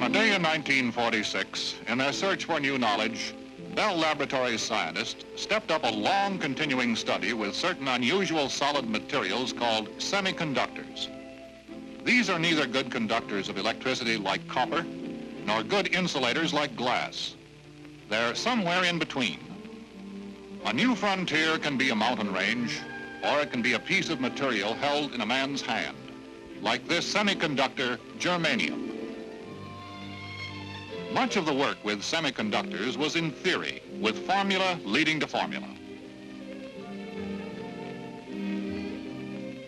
On a day in 1946, in their search for new knowledge, Bell Laboratories scientists stepped up a long continuing study with certain unusual solid materials called semiconductors. These are neither good conductors of electricity like copper, nor good insulators like glass. They're somewhere in between. A new frontier can be a mountain range, or it can be a piece of material held in a man's hand, like this semiconductor, germanium. Much of the work with semiconductors was in theory, with formula leading to formula.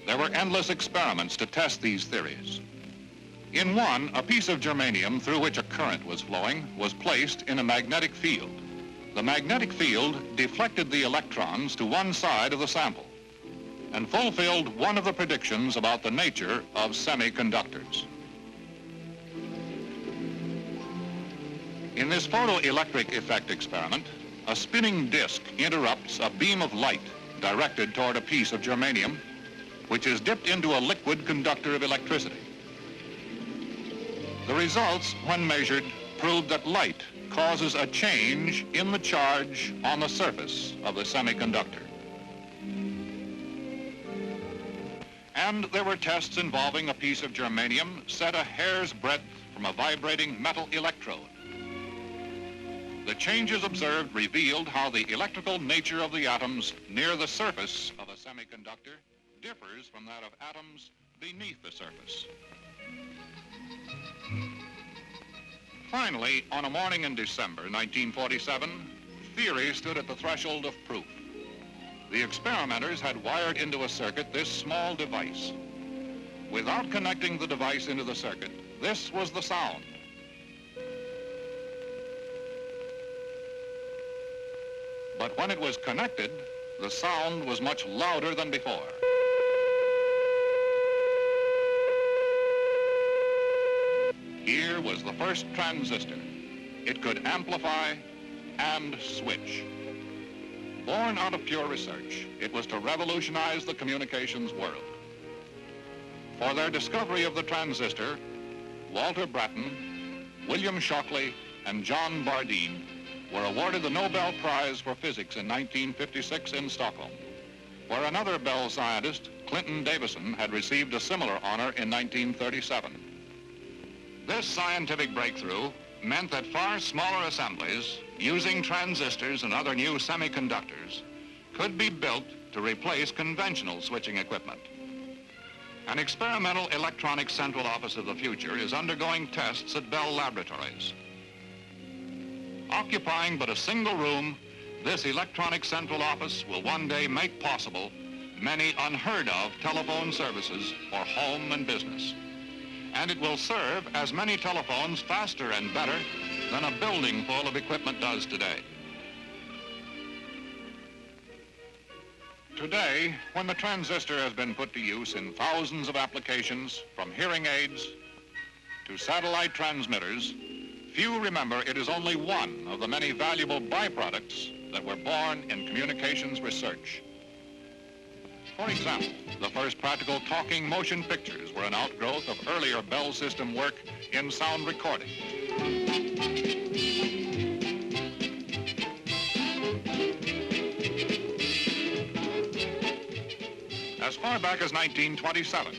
There were endless experiments to test these theories. In one, a piece of germanium through which a current was flowing was placed in a magnetic field. The magnetic field deflected the electrons to one side of the sample and fulfilled one of the predictions about the nature of semiconductors. In this photoelectric effect experiment, a spinning disk interrupts a beam of light directed toward a piece of germanium, which is dipped into a liquid conductor of electricity. The results, when measured, proved that light causes a change in the charge on the surface of the semiconductor. And there were tests involving a piece of germanium set a hair's breadth from a vibrating metal electrode. The changes observed revealed how the electrical nature of the atoms near the surface of a semiconductor differs from that of atoms beneath the surface. Finally, on a morning in December 1947, theory stood at the threshold of proof. The experimenters had wired into a circuit this small device. Without connecting the device into the circuit, this was the sound. But when it was connected, the sound was much louder than before. Here was the first transistor. It could amplify and switch. Born out of pure research, it was to revolutionize the communications world. For their discovery of the transistor, Walter Brattain, William Shockley, and John Bardeen were awarded the Nobel Prize for Physics in 1956 in Stockholm, where another Bell scientist, Clinton Davison, had received a similar honor in 1937. This scientific breakthrough meant that far smaller assemblies, using transistors and other new semiconductors, could be built to replace conventional switching equipment. An experimental electronic central office of the future is undergoing tests at Bell Laboratories. Occupying but a single room, this electronic central office will one day make possible many unheard of telephone services for home and business. And it will serve as many telephones faster and better than a building full of equipment does today. Today, when the transistor has been put to use in thousands of applications, from hearing aids to satellite transmitters, few remember it is only one of the many valuable byproducts that were born in communications research. For example, the first practical talking motion pictures were an outgrowth of earlier Bell system work in sound recording. As far back as 1927,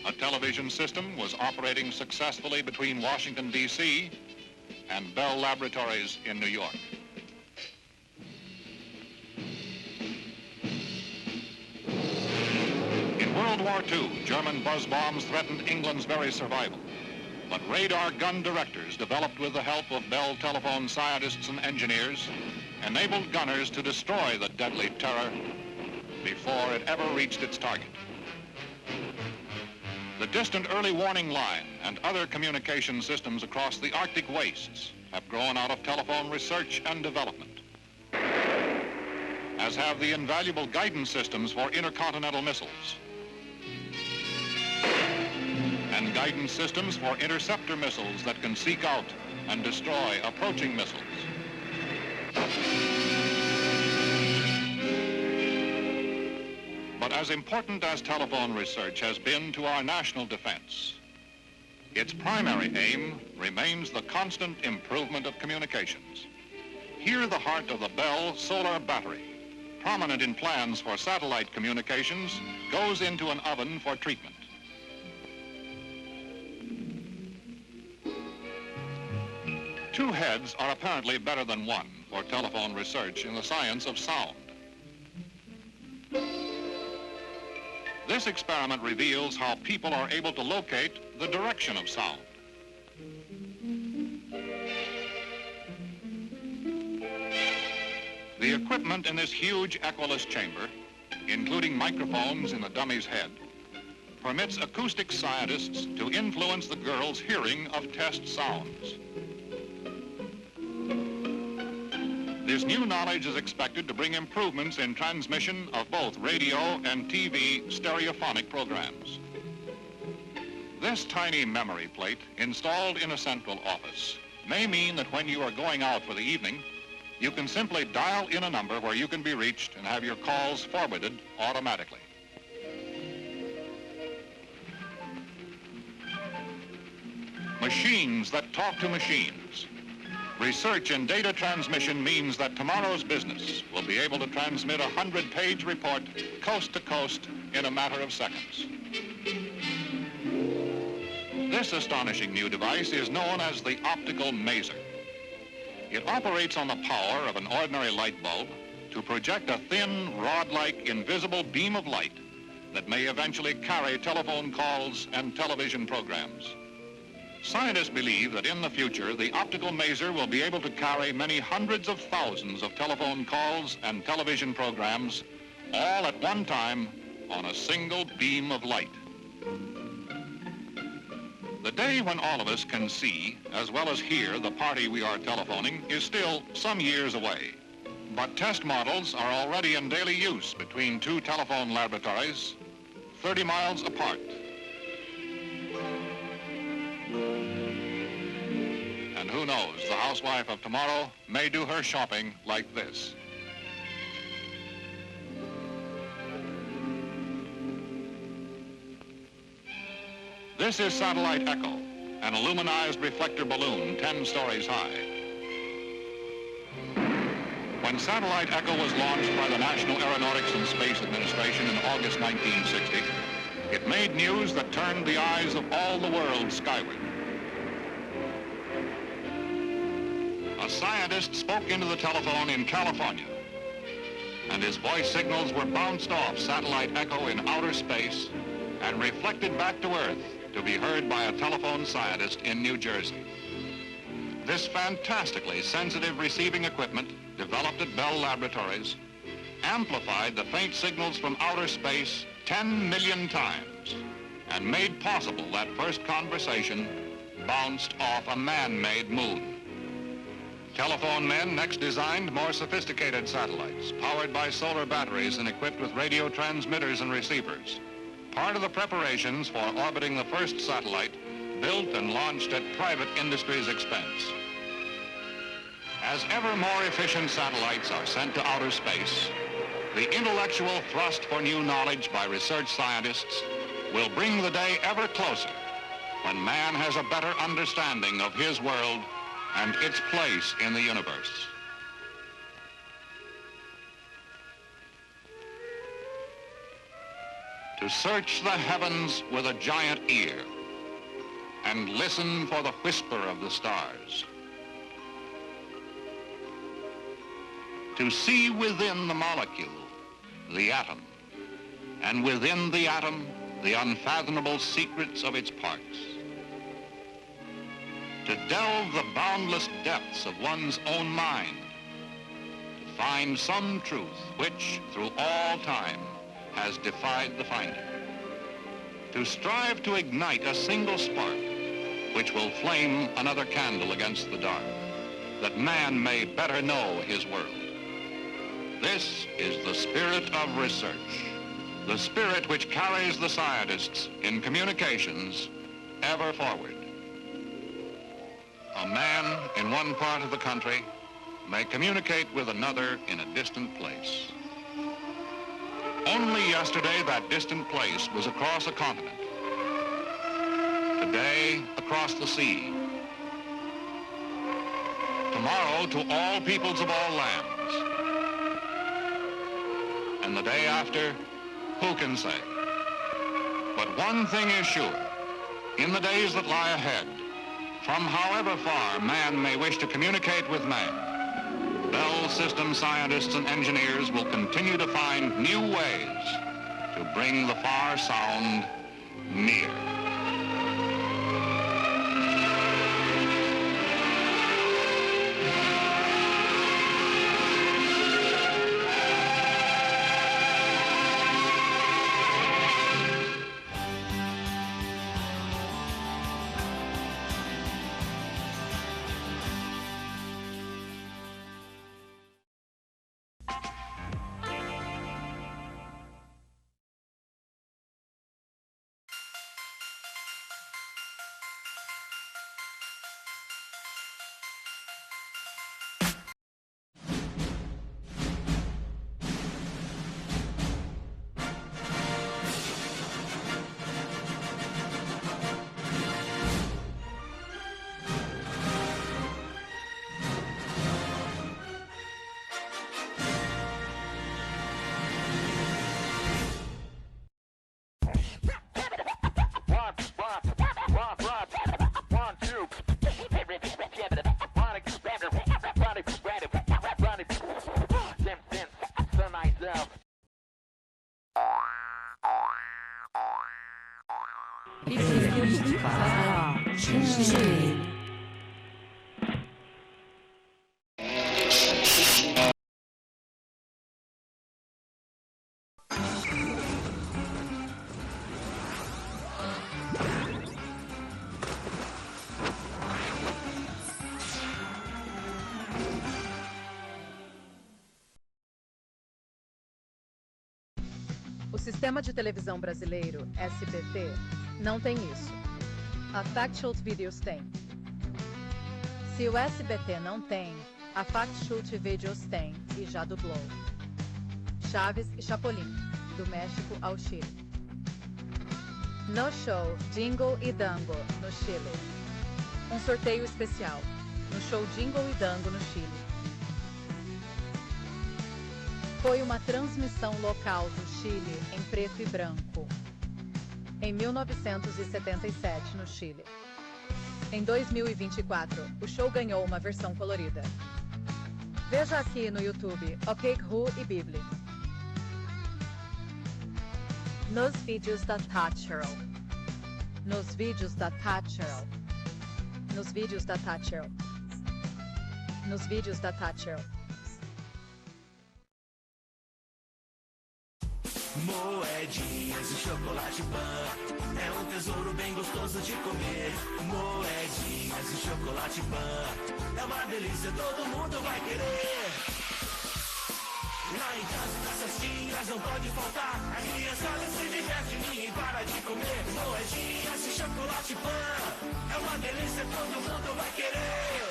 a television system was operating successfully between Washington, D.C. and Bell Laboratories in New York. In World War II, German buzz bombs threatened England's very survival. But radar gun directors, developed with the help of Bell telephone scientists and engineers, enabled gunners to destroy the deadly terror before it ever reached its target. The distant early warning line and other communication systems across the Arctic wastes have grown out of telephone research and development, as have the invaluable guidance systems for intercontinental missiles and guidance systems for interceptor missiles that can seek out and destroy approaching missiles. But as important as telephone research has been to our national defense, Its primary aim remains the constant improvement of communications. Here, the heart of the Bell solar battery, prominent in plans for satellite communications, goes into an oven for treatment. Two heads are apparently better than one for telephone research in the science of sound. This experiment reveals how people are able to locate the direction of sound. The equipment in this huge echoless chamber, including microphones in the dummy's head, permits acoustic scientists to influence the girl's hearing of test sounds. This new knowledge is expected to bring improvements in transmission of both radio and TV stereophonic programs. This tiny memory plate installed in a central office may mean that when you are going out for the evening, you can simply dial in a number where you can be reached and have your calls forwarded automatically. Machines that talk to machines. Research in data transmission means that tomorrow's business will be able to transmit a 100-page report coast to coast in a matter of seconds. This astonishing new device is known as the optical maser. It operates on the power of an ordinary light bulb to project a thin, rod-like, invisible beam of light that may eventually carry telephone calls and television programs. Scientists believe that in the future, the optical maser will be able to carry many hundreds of thousands of telephone calls and television programs, all at one time on a single beam of light. The day when all of us can see, as well as hear, the party we are telephoning is still some years away. But test models are already in daily use between two telephone laboratories 30 miles apart. And who knows, the housewife of tomorrow may do her shopping like this. This is Satellite Echo, an aluminized reflector balloon 10 stories high. When Satellite Echo was launched by the National Aeronautics and Space Administration in August 1960, it made news that turned the eyes of all the world skyward. A scientist spoke into the telephone in California, and his voice signals were bounced off Satellite Echo in outer space and reflected back to Earth to be heard by a telephone scientist in New Jersey. This fantastically sensitive receiving equipment, developed at Bell Laboratories, amplified the faint signals from outer space 10 million times and made possible that first conversation bounced off a man-made moon. Telephone men next designed more sophisticated satellites, powered by solar batteries and equipped with radio transmitters and receivers. Part of the preparations for orbiting the first satellite built and launched at private industry's expense. As ever more efficient satellites are sent to outer space, the intellectual thrust for new knowledge by research scientists will bring the day ever closer when man has a better understanding of his world and its place in the universe. To search the heavens with a giant ear and listen for the whisper of the stars. To see within the molecule, the atom, and within the atom, the unfathomable secrets of its parts. To delve the boundless depths of one's own mind, to find some truth which, through all time, has defied the finder. To strive to ignite a single spark which will flame another candle against the dark, that man may better know his world. This is the spirit of research, the spirit which carries the scientists in communications ever forward. A man in one part of the country may communicate with another in a distant place. Only yesterday, that distant place was across a continent. Today, across the sea. Tomorrow, to all peoples of all lands. And the day after, who can say? But one thing is sure. In the days that lie ahead, from however far man may wish to communicate with man, Bell System scientists and engineers will continue to find new ways to bring the far sound near. O sistema de televisão brasileiro, SBT, não tem isso. A Factual Videos tem. Se o SBT não tem, a Factual Videos tem e já dublou. Chaves e Chapolin, do México ao Chile. No Show, Jingle e Dango, no Chile. Um sorteio especial, no show Jingle e Dango, no Chile. Foi uma transmissão local do Chile em preto e branco. Em 1977, no Chile. Em 2024, o show ganhou uma versão colorida. Veja aqui no YouTube, OK Who e Bibli. Nos vídeos da Thatcher. Nos vídeos da Thatcher. Nos vídeos da Thatcher. Nos vídeos da Thatcher. Moedinhas e chocolate pan é um tesouro bem gostoso de comer. Moedinhas e chocolate pan é uma delícia, todo mundo vai querer. Lá em casa, nas cestinhas não pode faltar. A criançada se diverte, ninguém para de comer. Moedinhas e chocolate pan é uma delícia, todo mundo vai querer.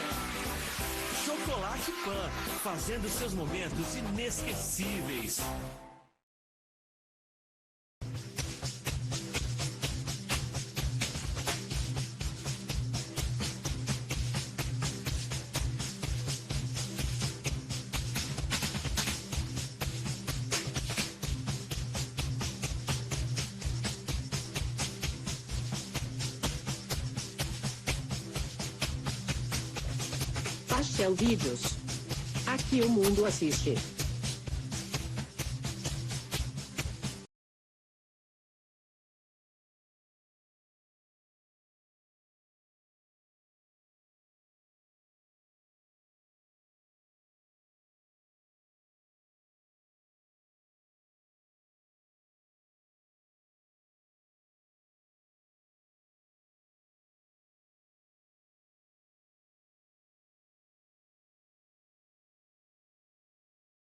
Chocolate pan, fazendo seus momentos inesquecíveis. Vídeos. Aqui o mundo assiste.